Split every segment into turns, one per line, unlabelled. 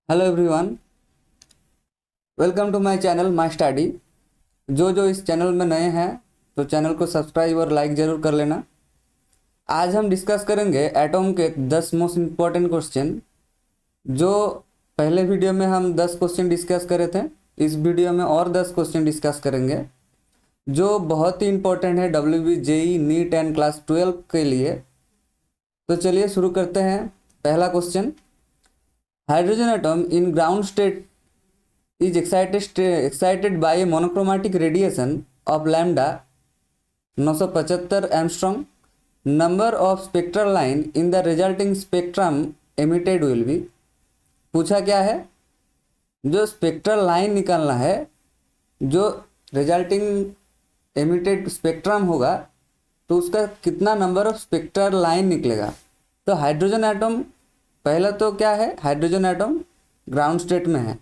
Hello everyone, welcome to my channel my study. जो इस channel में नए हैं तो चैनल को सब्सक्राइब और लाइक ज़रूर कर लेना। आज हम डिस्कस करेंगे एटॉम के 10 मोस्ट इम्पॉर्टेंट क्वेश्चन। जो पहले वीडियो में हम 10 क्वेश्चन डिस्कस करे थे, इस वीडियो में और 10 क्वेश्चन डिस्कस करेंगे जो बहुत ही इम्पोर्टेंट है W JEE NEET and class 12 के लिए। तो चलिए शुरू करते हैं। पहला question, hydrogen atom in ground state is excited by a monochromatic radiation of lambda 975 angstrom. Number of spectral line in the resulting spectrum emitted will be। पूछा क्या है, जो स्पेक्ट्रल लाइन निकालना है, जो रिजल्टिंग एमिटेड स्पेक्ट्रम होगा तो उसका कितना नंबर ऑफ स्पेक्ट्रल लाइन निकलेगा। तो हाइड्रोजन एटम, पहला तो क्या है, हाइड्रोजन एटम ग्राउंड स्टेट में है,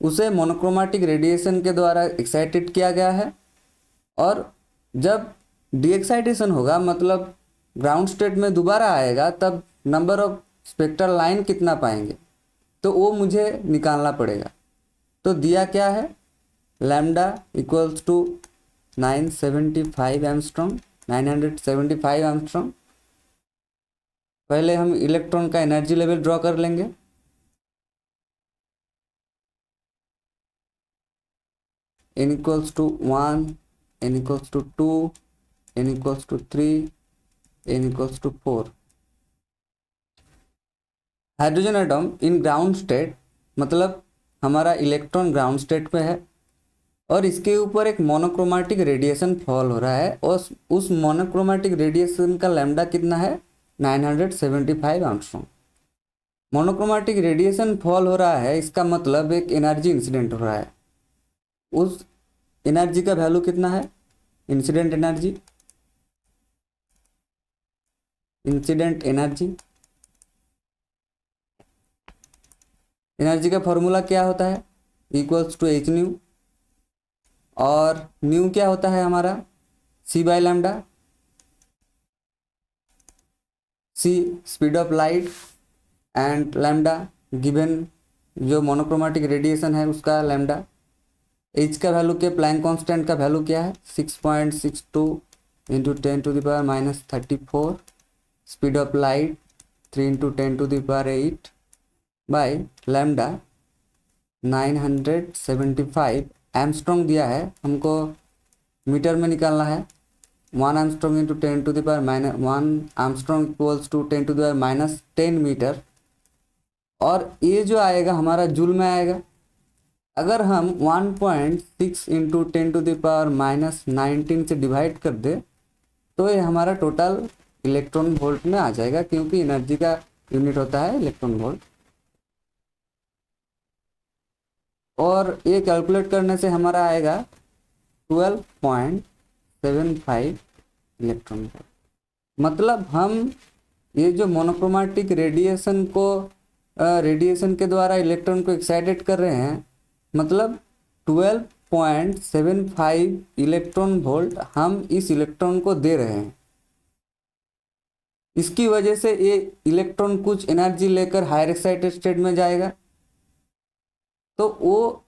उसे मोनोक्रोमेटिक रेडिएशन के द्वारा एक्साइटेड किया गया है। और जब डी एक्साइटेशन होगा, मतलब ग्राउंड स्टेट में दोबारा आएगा, तब नंबर ऑफ स्पेक्ट्रल लाइन कितना पाएंगे तो वो मुझे निकालना पड़ेगा। तो दिया क्या है, lambda equals to 975 angstrom, 975 angstrom. पहले हम इलेक्ट्रॉन का एनर्जी लेवल ड्रॉ कर लेंगे। n equals to 1, n equals to 2, n equals to 3, n equals to 4। Hydrogen atom in ground state, मतलब हमारा इलेक्ट्रॉन ग्राउंड स्टेट पे है और इसके ऊपर एक मोनोक्रोमेटिक रेडिएशन फॉल हो रहा है और उस मोनोक्रोमेटिक रेडिएशन का लैम्डा कितना है, 975 एंगस्ट्रॉम। मोनोक्रोमेटिक रेडिएशन फॉल हो रहा है, इसका मतलब एक एनर्जी इंसिडेंट हो रहा है। उस एनर्जी का वैल्यू कितना है, incident energy, incident energy, energy का फॉर्मूला क्या होता है, इक्वल्स टू एच न्यू, और न्यू क्या होता है हमारा, C by lambda. C speed of light and lambda given जो मोनोक्रोमेटिक रेडिएशन है उसका लैम्डा। एच का वैल्यू क्या, प्लैंक कांस्टेंट का वैल्यू क्या है, 6.62 into 10⁻34। Speed of light 3 into 10⁸ by lambda 975 angstrom दिया है, हमको मीटर में निकालना है। 1 angstrom into 10⁻1 angstrom equals to 10⁻10 metre. और ये जो आएगा हमारा जूल में आएगा। अगर हम 1.6 इंटू 10⁻19 से डिवाइड कर दे तो ये हमारा टोटल इलेक्ट्रॉन वोल्ट में आ जाएगा, क्योंकि एनर्जी का यूनिट होता है इलेक्ट्रॉन वोल्ट। और ये कैलकुलेट करने से हमारा आएगा 12.75 इलेक्ट्रॉन वोल्ट। मतलब हम ये जो मोनोक्रोमेटिक रेडिएशन के द्वारा इलेक्ट्रॉन को एक्साइटेड कर रहे हैं, मतलब 12.75 इलेक्ट्रॉन वोल्ट हम इस इलेक्ट्रॉन को दे रहे हैं। इसकी वजह से ये इलेक्ट्रॉन कुछ एनर्जी लेकर हायर एक्साइटेड स्टेट में जाएगा। तो वो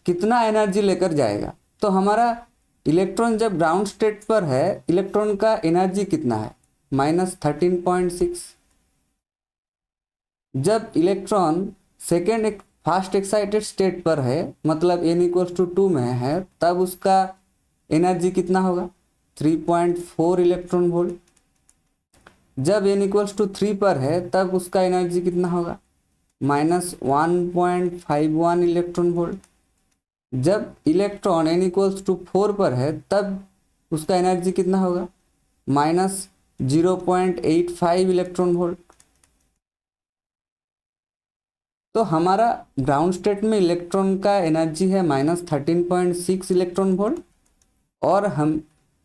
कितना एनर्जी लेकर जाएगा, तो हमारा इलेक्ट्रॉन जब ग्राउंड स्टेट पर है, इलेक्ट्रॉन का एनर्जी कितना है, -13.6। जब इलेक्ट्रॉन सेकेंड एक फास्ट एक्साइटेड स्टेट पर है, मतलब n इक्वल्स टू 2 में है, तब उसका एनर्जी कितना होगा, 3.4 इलेक्ट्रॉन वोल्ट। जब n इक्वल्स टू 3 पर है तब उसका एनर्जी कितना होगा, -1.51 इलेक्ट्रॉन वोल्ट। जब इलेक्ट्रॉन n इक्वल्स टू 4 पर है तब उसका एनर्जी कितना होगा, -0.85 इलेक्ट्रॉन वोल्ट। तो हमारा ग्राउंड स्टेट में इलेक्ट्रॉन का एनर्जी है -13.6 इलेक्ट्रॉन वोल्ट,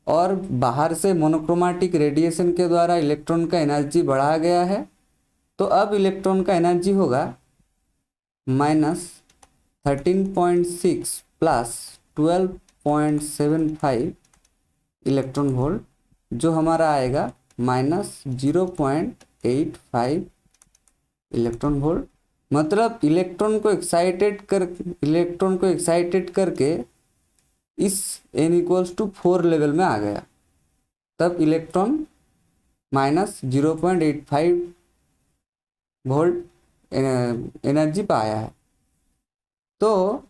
और बाहर से मोनोक्रोमेटिक रेडिएशन के द्वारा इलेक्ट्रॉन का एनर्जी बढ़ाया गया है। तो अब इलेक्ट्रॉन का एनर्जी होगा -13.6 प्लस 12.75 इलेक्ट्रॉन वोल्ट, जो हमारा आएगा -0.85 इलेक्ट्रॉन वोल्ट। मतलब इलेक्ट्रॉन को एक्साइटेड करके इस n=4 लेवल में आ गया, तब इलेक्ट्रॉन -0.85 वोल्ट एनर्जी पाया है। तो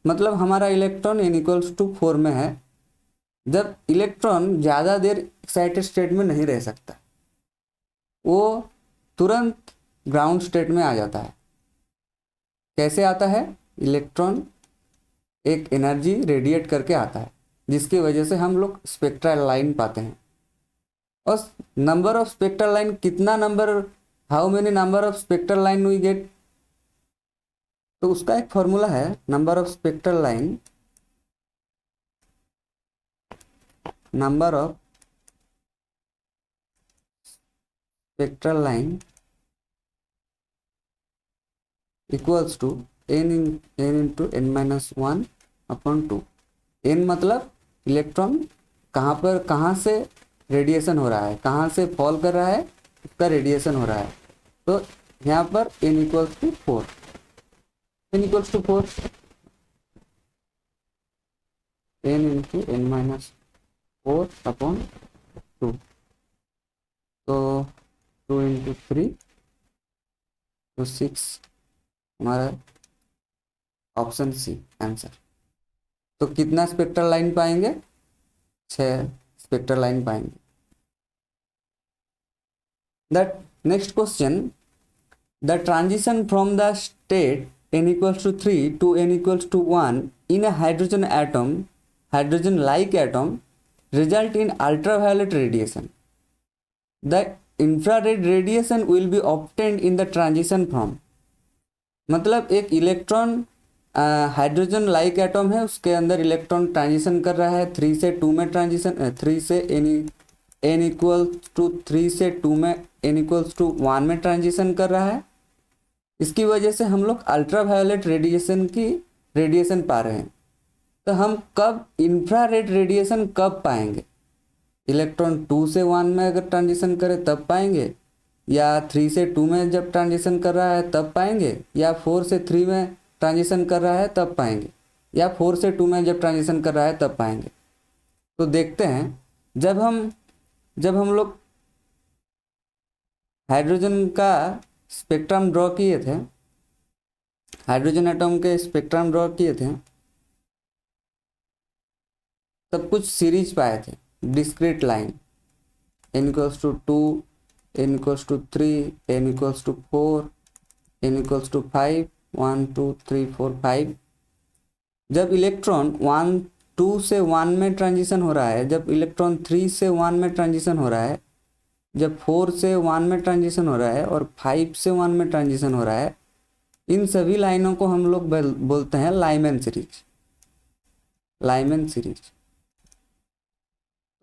मतलब हमारा इलेक्ट्रॉन n=4 में है। जब इलेक्ट्रॉन ज़्यादा देर एक्साइटेड स्टेट में नहीं रह सकता, वो तुरंत ग्राउंड स्टेट में आ जाता है। कैसे आता है? इलेक्ट्रॉन एक एनर्जी रेडिएट करके आता है, जिसकी वजह से हम लोग स्पेक्ट्रल लाइन पाते हैं। और नंबर ऑफ स्पेक्ट्रल लाइन कितना number, how many number of spectral line we get, तो उसका एक फॉर्मूला है, number of spectral line equals to n into n-1/2। n मतलब इलेक्ट्रॉन कहाँ से रेडिएशन हो रहा है, कहाँ से फॉल कर रहा है, उसका रेडिएशन हो रहा है। तो यहाँ पर n=4, n इंटू n-4/2, तो 2 इंटू 3 तो 6, हमारा ऑप्शन सी आंसर। तो कितना स्पेक्ट्रल लाइन पाएंगे? 6 स्पेक्ट्रल लाइन पाएंगे। The next question, the transition from the state n=3 to n=1 in a hydrogen like atom result in ultraviolet radiation. The infrared radiation will be obtained in the transition from, मतलब एक electron hydrogen like atom है, उसके अंदर electron transition कर रहा है 3 से 2 में, ट्रांजिशन 3 से n=3 से 2 में, n=1 में ट्रांजिशन कर रहा है। इसकी वजह से हम लोग अल्ट्रावायोलेट रेडिएशन पा रहे हैं। तो हम कब इंफ्रारेड रेडिएशन कब पाएंगे? इलेक्ट्रॉन 2 से 1 में अगर ट्रांजिशन करे तब पाएंगे, या 3 से 2 में जब ट्रांजिशन कर रहा है तब पाएंगे, या 4 से 3 में ट्रांजिशन कर रहा है तब पाएंगे, या 4 से 2 में जब ट्रांजिशन कर रहा है तब पाएंगे। तो देखते हैं, जब हम लोग हाइड्रोजन का स्पेक्ट्रम ड्रॉ किए थे, हाइड्रोजन एटम के स्पेक्ट्रम ड्रॉ किए थे, तब कुछ सीरीज पाए थे, discrete line, n=2, n=3, n=4, n=5, 1 2 3 4 5। जब इलेक्ट्रॉन 2 से 1 में ट्रांजिशन हो रहा है, जब इलेक्ट्रॉन 3 से 1 में ट्रांजिशन हो रहा है, जब 4 से 1 में ट्रांजिशन हो रहा है, और 5 से 1 में ट्रांजिशन हो रहा है, इन सभी लाइनों को हम लोग बोलते हैं लाइमैन सीरीज।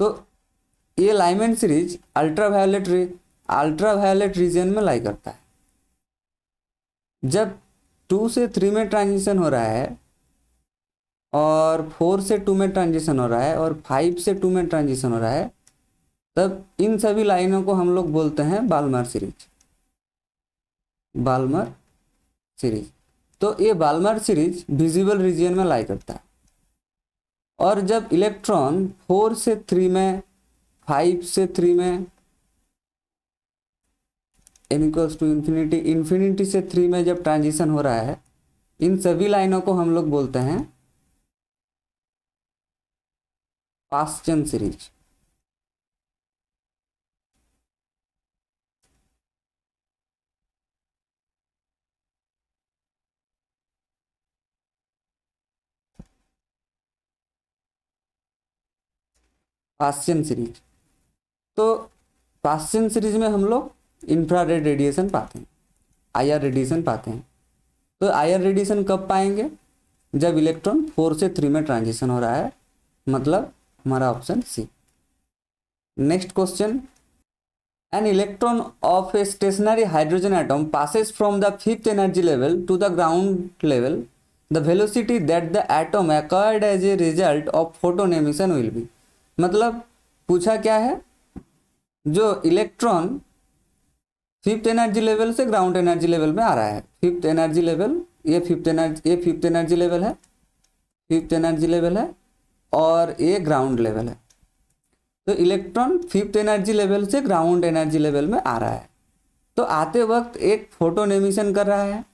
तो ये लाइमैन सीरीज अल्ट्रावायोलेट रीजन में लाई करता है। जब 2 से 3 में ट्रांजिशन हो रहा है, और 4 से 2 में ट्रांजिशन हो रहा है, और 5 से 2 में ट्रांजिशन हो रहा है, तब इन सभी लाइनों को हम लोग बोलते हैं बाल्मर सीरीज। तो ये बाल्मर सीरीज विजिबल रीजन में लाई करता है। और जब इलेक्ट्रॉन 4 से 3 में, 5 से 3 में, n=∞, इन्फिनिटी से 3 में जब ट्रांजिशन हो रहा है, इन सभी लाइनों को हम लोग बोलते हैं पास्चन सीरीज। पास्चन सीरीज, तो पास्चन सीरीज में हम लोग इंफ्रारेड रेडिएशन पाते हैं, IR रेडिएशन पाते हैं। तो IR रेडिएशन कब पाएंगे? जब इलेक्ट्रॉन 4 से 3 में ट्रांजिशन हो रहा है, मतलब हमारा option C. Next question, an electron of a stationary hydrogen atom passes from the 5th energy level to the ground level, the velocity that the atom acquired as a result of photon emission will be। मतलब पूछा क्या है, जो electron fifth energy level से ground energy level में आ रहा है। फिफ्थ एनर्जी लेवल, ये फिफ्थ एनर्जी लेवल है, फिफ्थ एनर्जी लेवल है और ये ग्राउंड लेवल है। तो इलेक्ट्रॉन फिफ्थ एनर्जी लेवल से ग्राउंड एनर्जी लेवल में आ रहा है। तो आते वक्त एक फोटोन एमिशन कर रहा है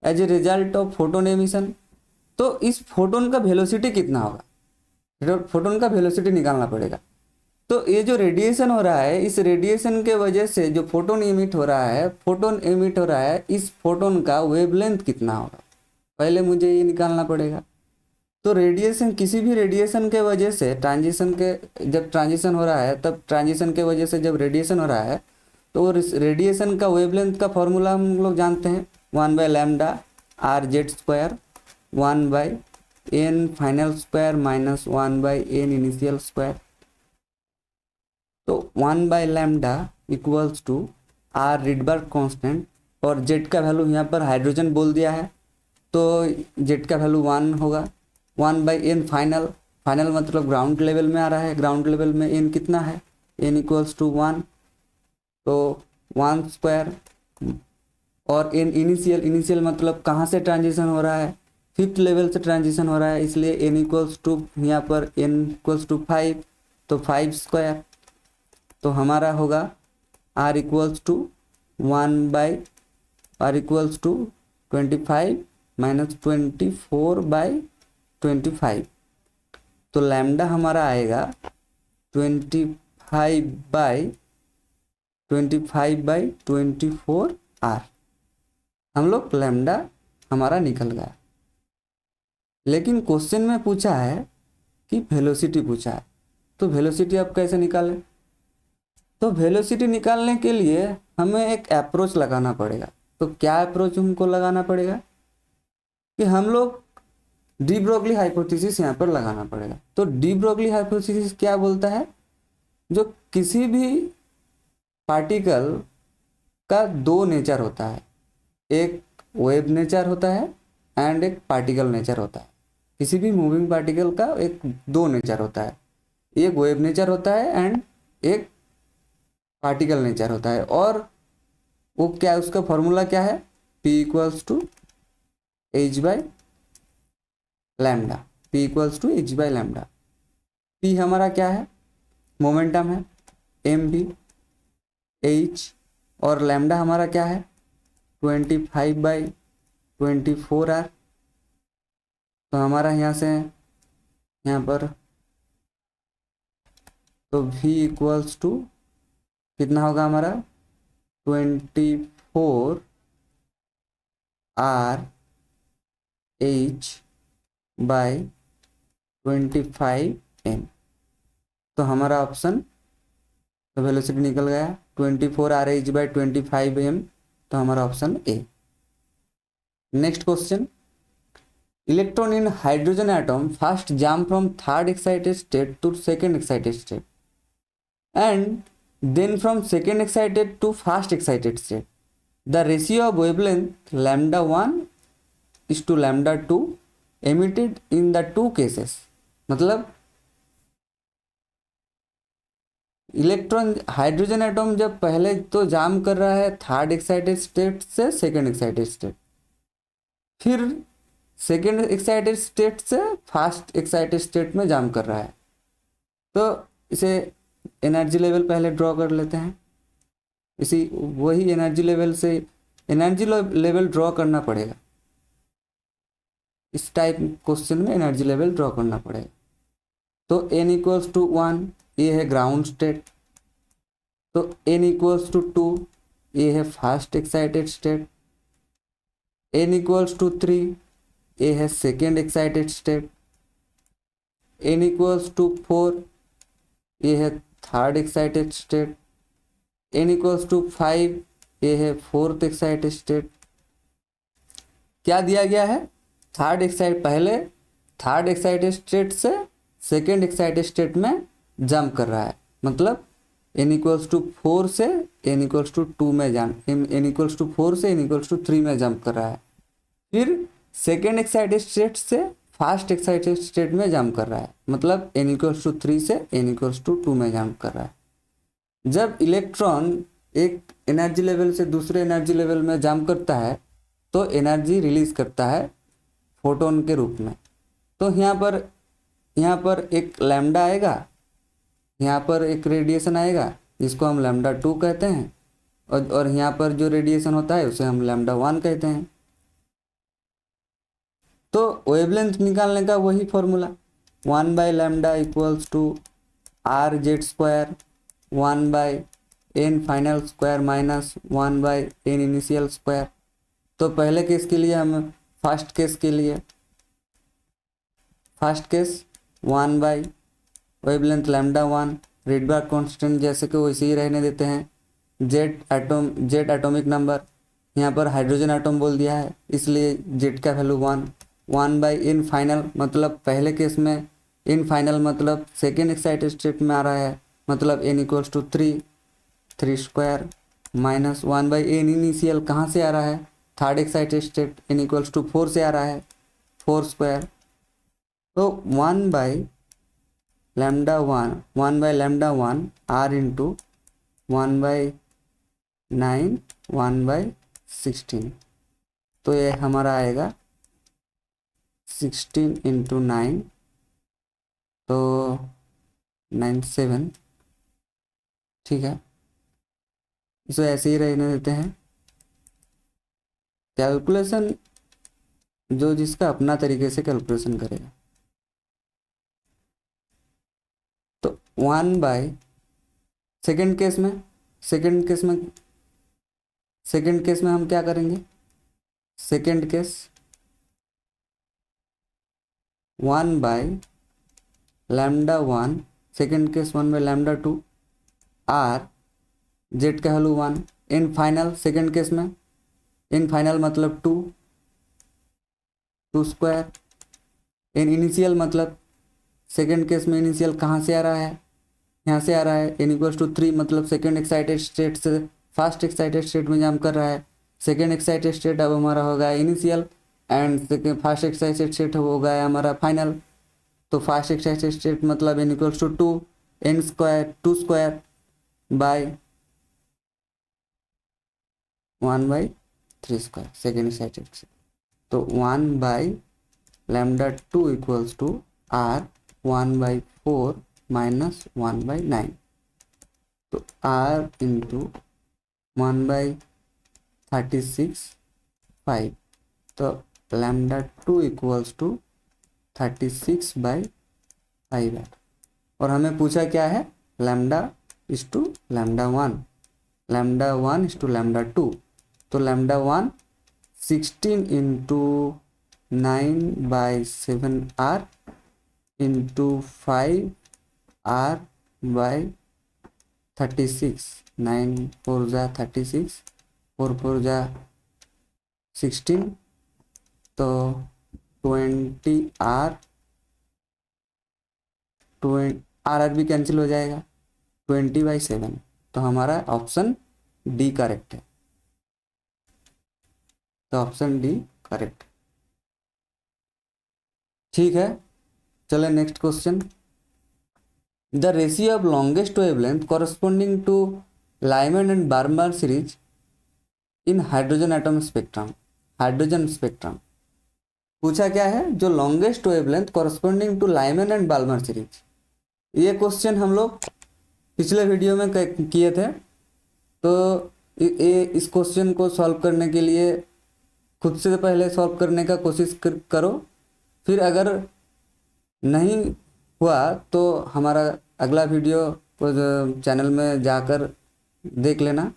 as a result of photon emission. तो इस फोटोन का वेलोसिटी कितना होगा, फोटोन का वेलोसिटी निकालना पड़ेगा। तो ये जो रेडिएशन हो रहा है, इस रेडिएशन के वजह से जो फोटोन एमिट हो रहा है, इस फोटोन का वेवलेंथ कितना होगा, पहले मुझे ये निकालना पड़ेगा। तो रेडिएशन, किसी भी रेडिएशन के वजह से जब ट्रांजिशन हो रहा है, तब ट्रांजिशन के वजह से जब रेडिएशन हो रहा है, तो रेडिएशन का वेवलेंथ का फॉर्मूला हम लोग जानते हैं, 1/λ RZ², 1/n final square minus 1/n initial square. तो 1/λ equals to R Rydberg constant, और Z का वैल्यू यहाँ पर हाइड्रोजन बोल दिया है, तो Z का वैल्यू 1 होगा। 1/n फाइनल मतलब ग्राउंड लेवल में आ रहा है, ग्राउंड लेवल में n कितना है, n इक्वल्स टू 1, तो 1 स्क्वायर, और n इनिशियल मतलब कहाँ से ट्रांजिशन हो रहा है, फिफ्थ लेवल से ट्रांजिशन हो रहा है, इसलिए n इक्वल्स टू, यहाँ पर n इक्वल्स टू 5, तो 5 स्क्वायर। तो हमारा होगा R इक्वल्स टू 25 माइनस 24/25। तो लैम्डा हमारा आएगा 25/24 R। हम लोग लैम्डा हमारा निकल गया। लेकिन क्वेश्चन में पूछा है कि वेलोसिटी पूछा है, तो वेलोसिटी आप कैसे निकालें। तो वेलोसिटी निकालने के लिए हमें एक अप्रोच लगाना पड़ेगा। तो क्या अप्रोच हमको लगाना पड़ेगा कि हम लोग डी ब्रोगली हाइपोथेसिस यहाँ पर लगाना पड़ेगा। तो डी ब्रोगली हाइपोथेसिस क्या बोलता है, जो किसी भी पार्टिकल का दो नेचर होता है, एक वेव नेचर होता है एंड एक पार्टिकल नेचर होता है। किसी भी मूविंग पार्टिकल का एक दो नेचर होता है, एक वेव नेचर होता है एंड एक पार्टिकल नेचर होता है। और वो क्या है, उसका फॉर्मूला क्या है, P equals to h/λ, P equals to h/λ। P हमारा क्या है, मोमेंटम है, mv, h, और लैम्डा हमारा क्या है 25/24 R। तो हमारा यहाँ से यहाँ पर तो v इक्वल्स टू कितना होगा हमारा 24 RH/25 m। तो हमारा ऑप्शन, तो वेलोसिटी निकल गया 24 RH/25 m। तो हमारा option A. Next question, electron in hydrogen atom first jump from third excited state to second excited state and then from second excited to first excited state. The ratio of wavelength λ1 is to λ2 emitted in the two cases। मतलब electron hydrogen atom जब पहले तो जाम कर रहा है third excited state से second excited state, फिर second excited state से फर्स्ट एक्साइटेड स्टेट में जाम कर रहा है। तो इसे एनर्जी लेवल पहले ड्रॉ कर लेते हैं। इसी वही एनर्जी लेवल ड्रॉ करना पड़ेगा। इस टाइप क्वेश्चन में एनर्जी लेवल ड्रॉ करना पड़ेगा। तो n इक्वल्स टू 1, ये है ग्राउंड स्टेट। तो n इक्वल्स टू 2, ये है first excited state. n equals to 3, ये है second excited state. n equals to 4, ये है third excited state. n equals to 5, ये है फोर्थ एक्साइटेड स्टेट। क्या दिया गया है, पहले थर्ड एक्साइटेड स्टेट से सेकेंड एक्साइटेड स्टेट में जंप कर रहा है, मतलब n इक्वल्स टू 4 से n इक्वल्स टू 2 में n इक्वल्स टू 4 से n इक्वल्स टू 3 में जंप कर रहा है। फिर सेकेंड एक्साइटेड स्टेट से फर्स्ट एक्साइटेड स्टेट में जंप कर रहा है, मतलब n इक्वल्स टू 3 से n इक्वल्स टू 2 में जंप कर रहा है। जब इलेक्ट्रॉन एक एनर्जी लेवल से दूसरे एनर्जी लेवल में जंप करता है तो एनर्जी रिलीज करता है फोटोन के रूप में। तो यहाँ पर एक लैम्डा आएगा, यहाँ पर एक रेडिएशन आएगा जिसको हम लैम्डा 2 कहते हैं, और यहाँ पर जो रेडिएशन होता है उसे हम लैम्डा 1 कहते हैं। तो वेवलेंथ निकालने का वही formula 1/λ equals to RZ², 1/n final square minus 1/n initial square. तो पहले केस के लिए हम first case 1 wavelength lambda 1 Rydberg constant जैसे कि वैसे ही रहने देते हैं। जेड एटॉमिक नंबर, यहाँ पर हाइड्रोजन एटॉम बोल दिया है इसलिए जेड का वैल्यू 1/n फाइनल, मतलब पहले केस में इन फाइनल मतलब सेकेंड एक्साइटेड स्टेट में आ रहा है, मतलब n equals to 3 square minus 1/n initial कहाँ से आ रहा है, third excited state n equals to 4 से आ रहा है, 4 स्क्वायर। तो 1/λ1 r इंटू 1/9 1/16, तो ये हमारा आएगा 16 इंटू 9 तो 97, ठीक है। इसे ऐसे ही रहने देते हैं। कैलकुलेशन जो जिसका अपना तरीके से कैलकुलेशन करेगा। तो 1 सेकेंड केस में हम क्या करेंगे, second case 1/λ1, second case 1/λ2 r, Z का value 1, n final second case में इन फाइनल मतलब 2 स्क्वायर, इन इनिशियल मतलब सेकेंड केस में इनिशियल कहाँ से आ रहा है, यहाँ से आ रहा है, n इक्वल्स टू 3 मतलब सेकेंड एक्साइटेड स्टेट से फर्स्ट एक्साइटेड स्टेट में जंप कर रहा है। सेकेंड एक्साइटेड स्टेट अब हमारा होगा initial and second first excited state होगा हमारा फाइनल। तो फर्स्ट एक्साइटेड स्टेट मतलब n equals to 2 square by 1/3 square second excited state. तो 1/λ2 इक्वल्स टू r 1/4 माइनस 1/9, तो r इंटू 1/36 5, तो λ2 इक्वल्स टू 36/5 है। और हमें पूछा क्या है, λ1 इस टू λ2, तो λ1 16 इंटू 9/7 r इंटू 5 r/36, 9 4 जा 36, 4 4 जा 16, तो 20 r भी कैंसिल हो जाएगा, 20/7। तो हमारा ऑप्शन डी करेक्ट है, तो ऑप्शन डी करेक्ट। ठीक है, चले next question. The ratio of longest wavelength corresponding to Lyman and Balmer series in hydrogen atom spectrum, hydrogen spectrum पूछा क्या है, जो longest wavelength corresponding to Lyman and Balmer series. ये क्वेश्चन हम लोग पिछले वीडियो में किए थे। तो इस क्वेश्चन को सॉल्व करने के लिए खुद से पहले सॉल्व करने का कोशिश करो, फिर अगर नहीं हुआ तो हमारा अगला वीडियो चैनल में जाकर देख लेना।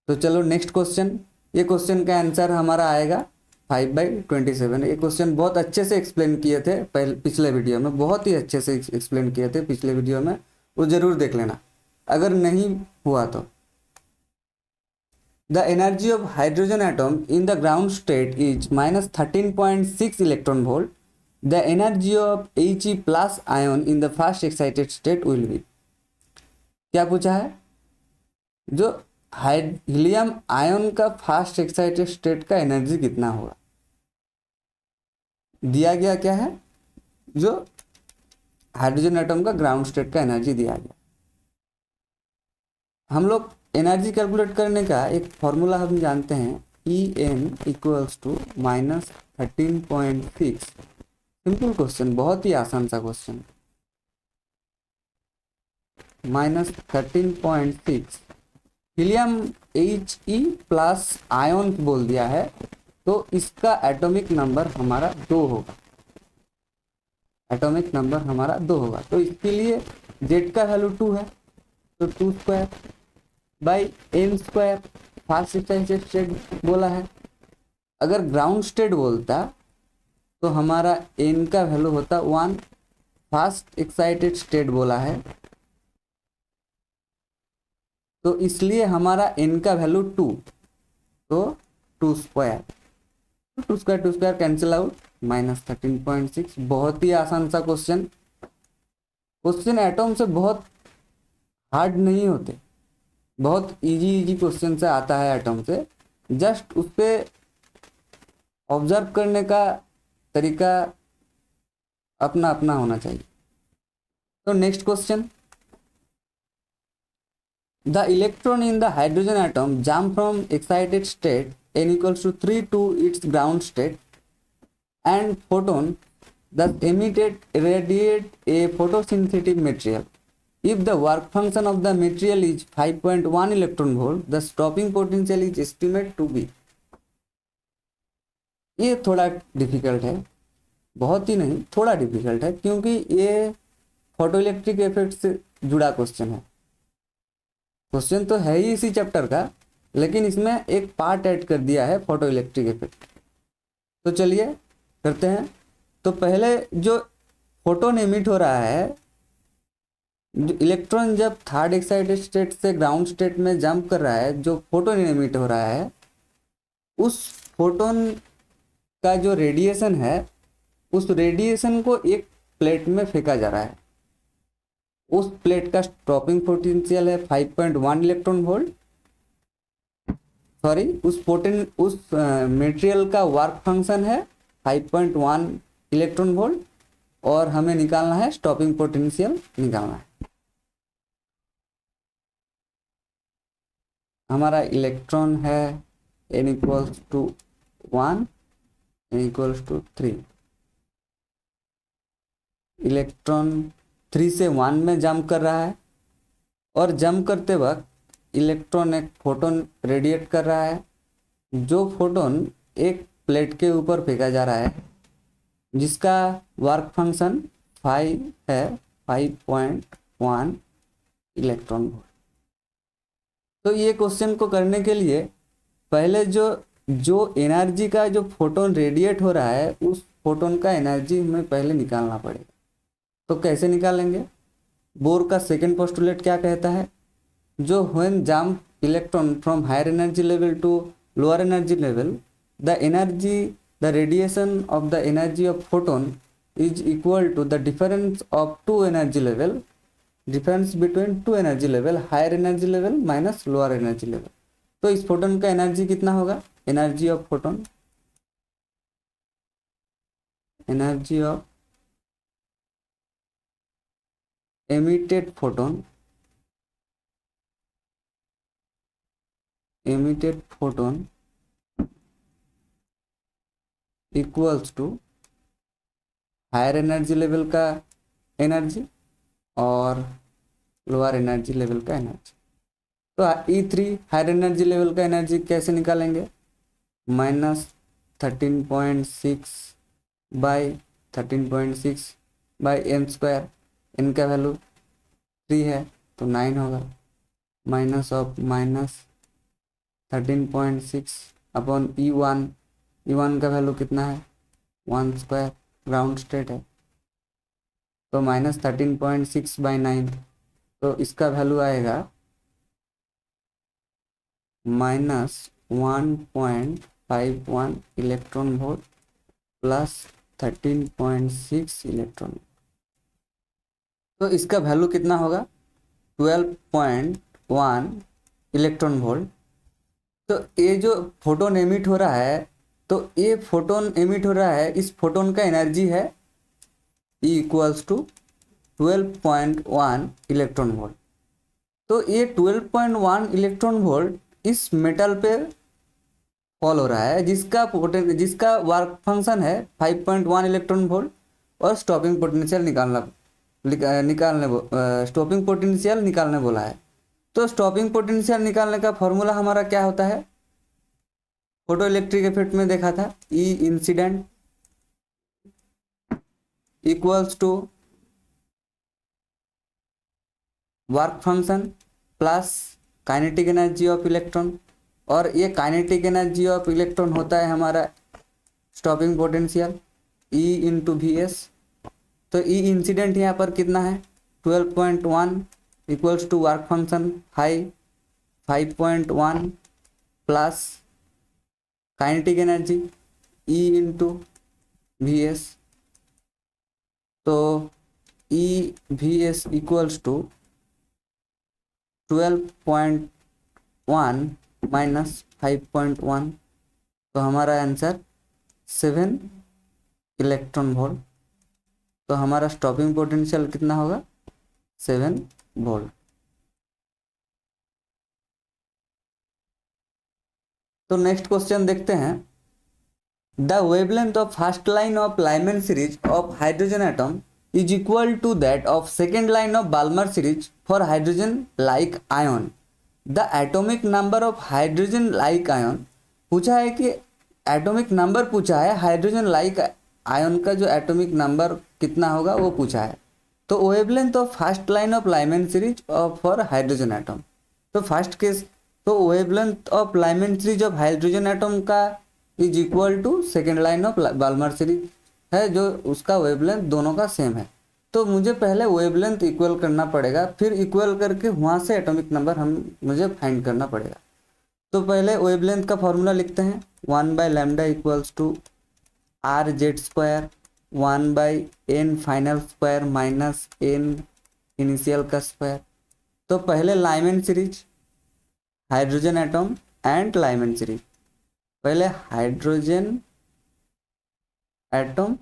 तो चलो नेक्स्ट क्वेश्चन। ये क्वेश्चन का आंसर हमारा आएगा 5/27। ये क्वेश्चन बहुत अच्छे से एक्सप्लेन किए थे पिछले वीडियो में, बहुत ही अच्छे से एक्सप्लेन किए थे पिछले वीडियो में, वो ज़रूर देख लेना अगर नहीं हुआ तो। The energy of hydrogen atom in the ground state is -13.6 electron volt. The energy of He plus ion in the first excited state will be. क्या पूछा है, जो हीलियम आयन का फर्स्ट एक्साइटेड स्टेट का एनर्जी कितना होगा। दिया गया क्या है, जो हाइड्रोजन एटम का ग्राउंड स्टेट का एनर्जी दिया गया। हम लोग एनर्जी कैलकुलेट करने का एक फॉर्मूला हम जानते हैं, En equals to -13.6। Simple question, बहुत ही आसान सा question. -13.6 helium He plus ion बोल दिया है, तो इसका एटॉमिक नंबर हमारा 2 होगा। एटॉमिक नंबर हमारा 2 होगा, तो इसके लिए Z का वैल्यू 2 है, तो 2² बाई n² फास्ट स्टेट बोला है। अगर ग्राउंड स्टेट बोलता तो हमारा n का वैल्यू होता 1। फास्ट एक्साइटेड स्टेट बोला है, तो इसलिए हमारा n का वैल्यू 2, तो 2² कैंसिल आउट, -13.6। बहुत ही आसान सा क्वेश्चन। क्वेश्चन एटॉम से बहुत हार्ड नहीं होते, बहुत इजी क्वेश्चन से आता है एटॉम से। जस्ट उस पर ऑब्जर्व करने का तरीका अपना अपना होना चाहिए। तो next question, the electron in the hydrogen atom jump from excited state n equals to 3 to its ground state and photon thus emitted radiate a photosynthetic material. If the work function of the material is 5.1 electron volt, the stopping potential is estimated to be। ये थोड़ा difficult है, बहुत ही नहीं, थोड़ा difficult है, क्योंकि ये photo electric effect से जुड़ा क्वेश्चन है। क्वेश्चन तो है ही इसी चैप्टर का, लेकिन इसमें एक पार्ट ऐड कर दिया है फोटो इलेक्ट्रिक इफेक्ट। तो चलिए करते हैं। तो पहले जो फोटोन एमिट हो रहा है, जो इलेक्ट्रॉन जब थर्ड एक्साइटेड स्टेट से ग्राउंड स्टेट में जंप कर रहा है, जो फोटोन एमिट हो रहा है, उस फोटोन का जो रेडिएशन है, उस रेडिएशन को एक प्लेट में फेंका जा रहा है। उस प्लेट का स्टॉपिंग पोटेंशियल है 5.1 इलेक्ट्रॉन वोल्ट। सॉरी, उस मटेरियल का वर्क फंक्शन है 5.1 इलेक्ट्रॉन वोल्ट, और हमें निकालना है स्टॉपिंग पोटेंशियल निकालना है। हमारा इलेक्ट्रॉन है n equals to 1, n equals to 3। Electron 3 से 1 में जंप कर रहा है, और जंप करते वक्त इलेक्ट्रॉन एक फोटोन रेडिएट कर रहा है, जो फोटोन एक प्लेट के ऊपर फेंका जा रहा है, जिसका वर्क फंक्शन 5 है, 5.1 इलेक्ट्रॉन वोल्ट। तो ये क्वेश्चन को करने के लिए पहले जो एनर्जी का जो फोटोन रेडिएट हो रहा है, उस फोटोन का एनर्जी हमें पहले निकालना पड़ेगा। तो कैसे निकालेंगे? बोर का सेकेंड पोस्टुलेट क्या कहता है? जो when jump electron from higher energy level to lower energy level, the radiation of the energy of photon is equal to the difference of two energy level, difference between two energy level, higher energy level minus lower energy level. तो इस photon का energy कितना होगा? Energy of photon, energy of emitted photon equals to higher energy level का energy और lower energy level का energy. तो E3 higher energy level का एनर्जी कैसे निकालेंगे? -13.6 बाई 13.6 बाई n²। n का वैल्यू 3 है, तो 9 होगा, -13.6 अपॉन E1। E1 का वैल्यू कितना है? 1², ग्राउंड स्टेट है, तो -13.6 बाई 9, तो इसका वैल्यू आएगा -1.51 इलेक्ट्रॉन वोल्ट प्लस 13.6 इलेक्ट्रॉन। तो इसका वैल्यू कितना होगा? 12.1 इलेक्ट्रॉन वोल्ट। तो ये जो फोटोन एमिट हो रहा है, तो ये फोटोन एमिट हो रहा है, इस फोटोन का एनर्जी है E equals to 12.1 electron volt. तो ये 12.1 इलेक्ट्रॉन वोल्ट इस मेटल पे फॉल हो रहा है, जिसका वर्क फंक्शन है 5.1 इलेक्ट्रॉन वोल्ट, और स्टॉपिंग पोटेंशियल स्टॉपिंग पोटेंशियल निकालने बोला है। तो स्टॉपिंग पोटेंशियल निकालने का फॉर्मूला हमारा क्या होता है, फोटो इलेक्ट्रिक इफेक्ट में देखा था, E incident equals to work function plus kinetic energy of electron, और ये काइनेटिक एनर्जी ऑफ इलेक्ट्रॉन होता है हमारा stopping potential E into V S. तो ई इंसिडेंट यहाँ पर कितना है 12.1 equals to work function 5.1 plus kinetic energy E into V S. तो E V S equals to 12.1 minus 5.1, तो हमारा आंसर 7 इलेक्ट्रॉन वोल्ट। तो हमारा स्टॉपिंग पोटेंशियल कितना होगा 7 वोल्ट। तो नेक्स्ट क्वेश्चन देखते हैं, the wavelength of first line of Lyman series of hydrogen atom is equal to that of second line of Balmer series for hydrogen like ion. The atomic number of hydrogen like ion पूछा है कि atomic number पूछा है, hydrogen like ion का जो atomic number कितना होगा वो पूछा है। तो wavelength of first line of Lyman series for hydrogen atom, तो फर्स्ट केस, तो wavelength of Lyman series of hydrogen atom का is equal to second line of Balmer series है, जो उसका वेवलेंथ दोनों का सेम है। तो मुझे पहले वेवलेंथ इक्वल करना पड़ेगा, फिर इक्वल करके वहाँ से एटॉमिक नंबर मुझे फाइंड करना पड़ेगा। तो पहले वेवलेंथ का फॉर्मूला लिखते हैं, 1/λ equals to R Z square 1/n final square minus n initial का स्क्वायर। तो पहले Lyman series hydrogen atom and Lyman series, पहले hydrogen atom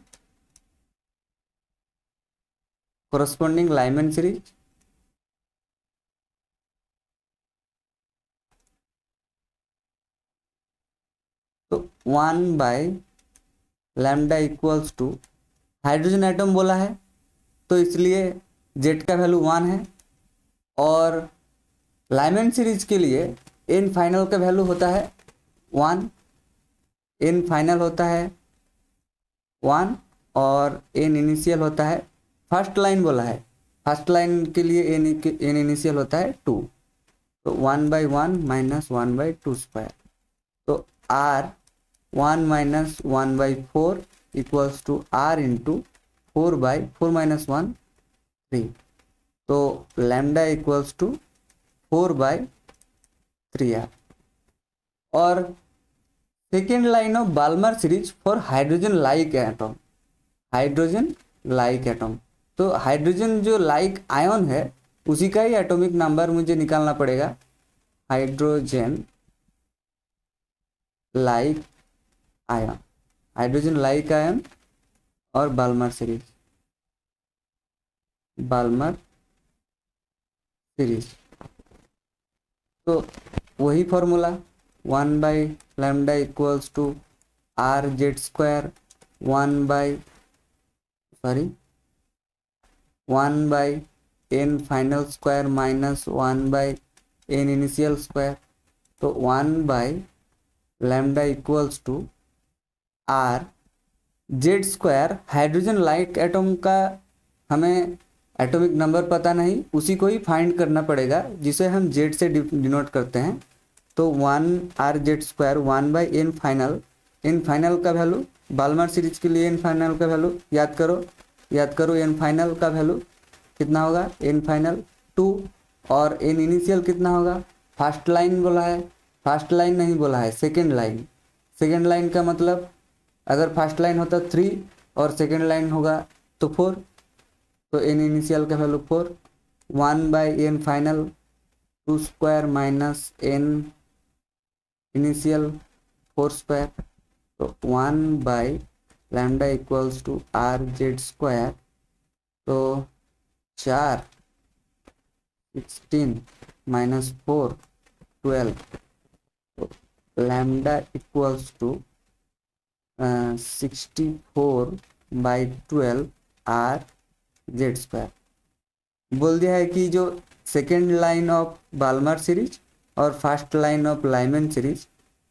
corresponding Lyman series, तो 1/λ इक्वल्स टू हाइड्रोजन एटम बोला है तो इसलिए जेड का वैल्यू 1 है, और लाइमैन सीरीज के लिए एन फाइनल का वैल्यू होता है 1, एन फाइनल होता है 1 और एन इनिशियल होता है, फर्स्ट लाइन बोला है, फर्स्ट लाइन के लिए एन इनिशियल होता है 2, तो 1/1 माइनस 1/2 स्क्वायर। तो R 1 minus 1/4 equals to R into 4/4 minus 1 3, तो लैम्डा इक्वल्स टू 4/3 आर। और second line of Balmer series for hydrogen like atom, hydrogen like atom, तो हाइड्रोजन जो लाइक आयन है उसी का ही एटॉमिक नंबर मुझे निकालना पड़ेगा, hydrogen like ion, hydrogen like ion और बाल्मर सीरीज, बाल्मर सीरीज। तो वही formula 1/λ equals to R Z square 1/n final square minus 1/n initial square. तो 1/λ equals to R Z square, hydrogen like atom का हमें atomic number पता नहीं, उसी को ही फाइंड करना पड़ेगा जिसे हम जेड से डिनोट करते हैं। तो 1 Z square 1/n final, n final का वैल्यू बाल्मर सीरीज के लिए एन फाइनल का वैल्यू याद करो एन फाइनल का वैल्यू कितना होगा, एन फाइनल 2, और एन इनिशियल कितना होगा, फर्स्ट लाइन बोला है, फर्स्ट लाइन नहीं बोला है, सेकेंड लाइन, सेकेंड लाइन का मतलब अगर फर्स्ट लाइन होता 3 और सेकेंड लाइन होगा तो 4, तो एन इनिशियल का value 4, 1/n final 2 square minus n initial 4 square. तो 1/λ equals to R Z square, तो 4 16 minus 4 12, lambda equals to 64/12 R Z square. बोल दिया है कि जो second line of Balmer series और first line of Lyman series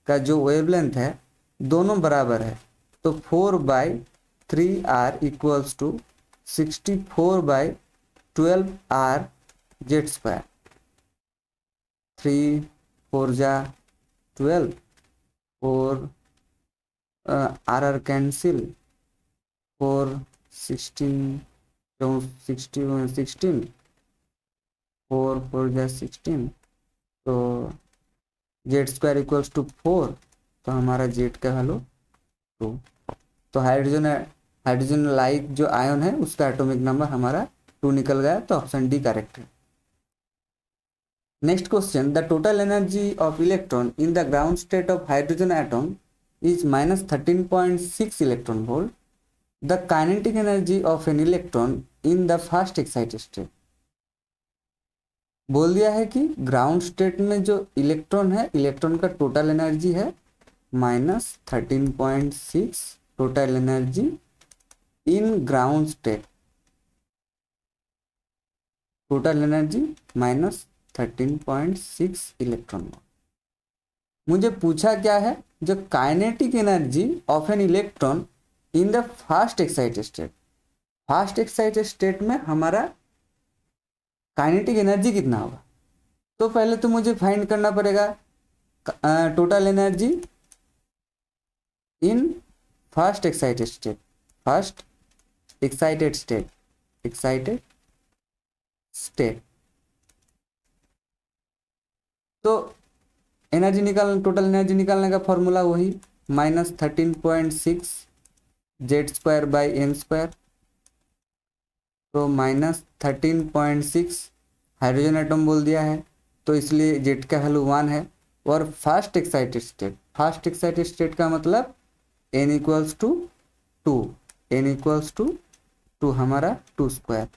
का जो वेवलेंथ है दोनों बराबर है, तो 4/3 R equals to 64/12 R Z square. 3 4 जा 12, 4 आर कैंसिल, 4 16 16 4 4 जा 16, तो जेड स्क्वायर इक्वल्स टू 4, तो हमारा जेड का वैल्यू 2। तो हाइड्रोजन लाइक जो आयन है उसका एटॉमिक नंबर हमारा 2 निकल गया, तो ऑप्शन डी करेक्ट है। Next question, the total energy of electron in the ground state of hydrogen atom is minus 13.6 electron volt. The kinetic energy of an electron in the first excited state. बोल दिया है कि ground state में जो electron है, electron का total energy है -13.6 total energy इन ground state, total energy -13.6 electron volt. मुझे पूछा क्या है, जो kinetic energy of an electron in the fast excited state, first excited state में हमारा काइनेटिक एनर्जी कितना होगा। तो पहले तो मुझे फाइंड करना पड़ेगा total energy in first excited state, first excited state, excited state. तो एनर्जी निकालना, टोटल एनर्जी निकालने का फॉर्मूला वही -13.6 Z square by M square. तो -13.6 हाइड्रोजन एटम बोल दिया है, तो इसलिए जेड का वैल्यू 1 है। और first excited state, first excited state का मतलब n equals to 2, n equals to 2 हमारा 2 स्क्वायर,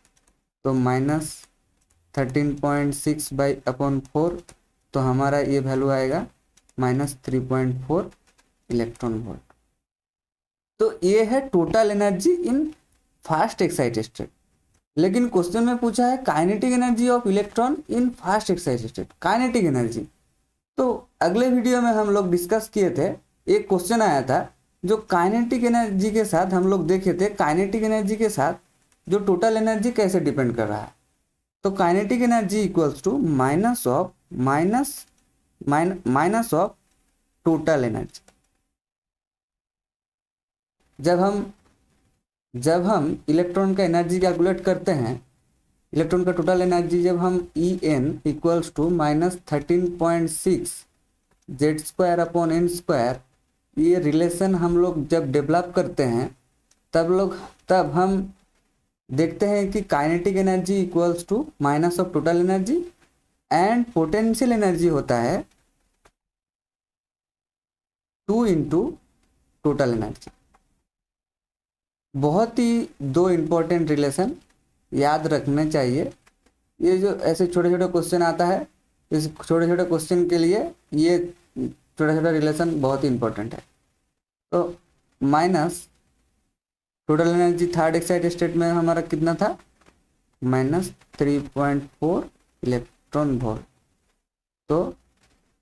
तो -13.6 बाई अपॉन 4, तो हमारा ये वैल्यू आएगा -3.4 इलेक्ट्रॉन वोल्ट। तो ये है total energy in first excited state. लेकिन क्वेश्चन में पूछा है kinetic energy of electron in first excited state, kinetic energy. तो अगले वीडियो में हम लोग डिस्कस किए थे, एक क्वेश्चन आया था जो काइनेटिक एनर्जी के साथ हम लोग देखे थे, काइनेटिक एनर्जी के साथ जो टोटल एनर्जी कैसे डिपेंड कर रहा है। तो kinetic energy equals to minus of total energy. जब हम इलेक्ट्रॉन का एनर्जी कैलकुलेट करते हैं, इलेक्ट्रॉन का टोटल एनर्जी जब हम En equals to -13.6 Z square upon n square, ये रिलेशन हम लोग जब डेवलप करते हैं तब हम देखते हैं कि kinetic energy equals to minus of total energy and potential energy होता है 2 इंटू टोटल एनर्जी। बहुत ही दो इम्पोर्टेंट रिलेशन याद रखने चाहिए। ये जो ऐसे छोटे छोटे क्वेश्चन आता है, इस छोटे छोटे क्वेश्चन के लिए ये छोटा छोटा रिलेशन बहुत ही इंपॉर्टेंट है। तो minus total energy third excited state में हमारा कितना था, -3.4 इलेक्ट्रॉन वोल्ट। तो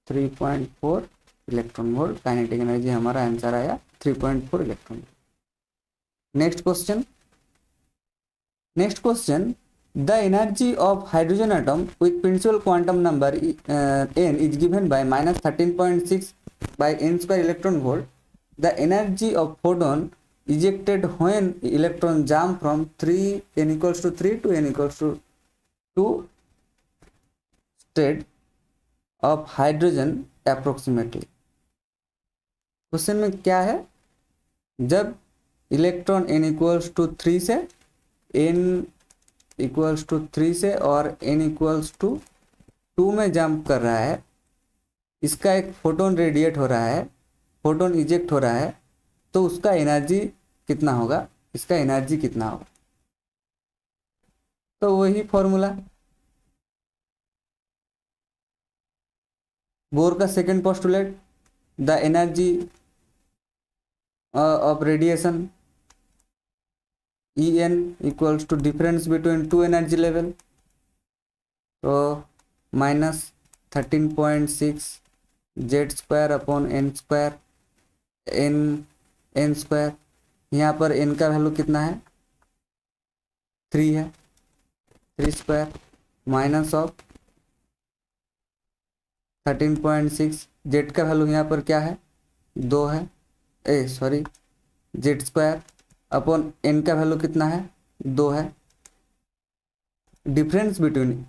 3.4 इलेक्ट्रॉन वोल्ट काइनेटिक एनर्जी हमारा आंसर आया 3.4 electron volt. Next question, the energy of hydrogen atom with principal quantum number n is given by -13.6 by n square electron volt. The energy of photon ejected when electron jump from n equals to 3 to n equals to 2 state of hydrogen approximately. Question में क्या है, जब electron n equals to 3 से और n equals to 2 में jump कर रहा है, इसका एक फोटोन रेडिएट हो रहा है, फोटोन इजेक्ट हो रहा है, तो उसका एनर्जी कितना होगा, इसका एनर्जी कितना होगा। तो वही फॉर्मूला बोर का second postulate, the energy of radiation En equals to difference between two energy level, तो -13.6 Z square upon n square, n square, यहाँ पर एन का वैल्यू कितना है 3 है, 3 स्क्वायर माइनस ऑफ 13.6, जेड का वैल्यू यहाँ पर क्या है 2 है, sorry Z square upon n का वैल्यू कितना है 2 है। डिफरेंस बिटवीन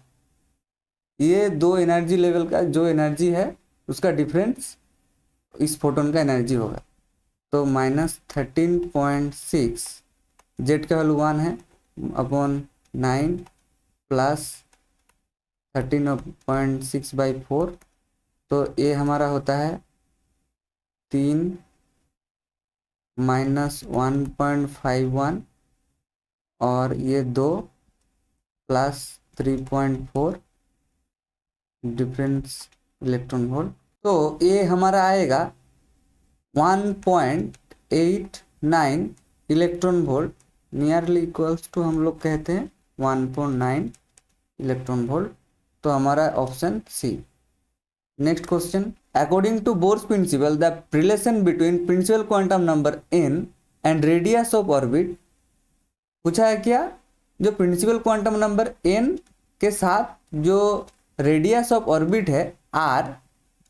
ये दो एनर्जी लेवल का जो एनर्जी है उसका डिफरेंस इस फोटोन का एनर्जी होगा, तो -13.6, जेड का वैल्यू 1 है अपॉन 9 प्लस 13.6/4, तो ये हमारा होता है 3 -1.51 और ये 2 प्लस 3.4 डिफरेंस इलेक्ट्रॉन वोल्ट, तो ये हमारा आएगा 1.89 electron volt, nearly equals to हम लोग कहते हैं 1.9 इलेक्ट्रॉन वोल्ट, तो हमारा option C. Next question, according to Bohr's principal the relation between principal quantum number n and radius of orbit, पूछा है क्या जो प्रिंसिपल क्वांटम नंबर n के साथ जो रेडियस ऑफ ऑर्बिट है r,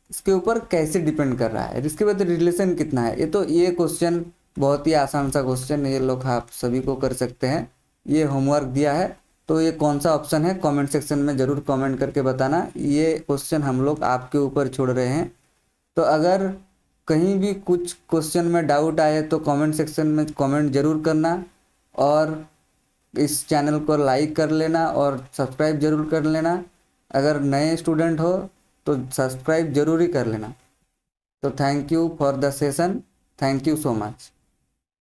इसके ऊपर कैसे डिपेंड कर रहा है, इसके बाद रिलेशन कितना है। ये क्वेश्चन बहुत ही आसान सा क्वेश्चन, ये लोग आप सभी को कर सकते हैं, ये होमवर्क दिया है, तो ये कौन सा ऑप्शन है कमेंट सेक्शन में ज़रूर कमेंट करके बताना। ये क्वेश्चन हम लोग आपके ऊपर छोड़ रहे हैं, तो अगर कहीं भी कुछ क्वेश्चन में डाउट आए तो कमेंट सेक्शन में कमेंट ज़रूर करना, और इस चैनल को लाइक कर लेना और सब्सक्राइब जरूर कर लेना। अगर नए स्टूडेंट हो तो सब्सक्राइब जरूर ही कर लेना। तो thank you for the session, thank you so much.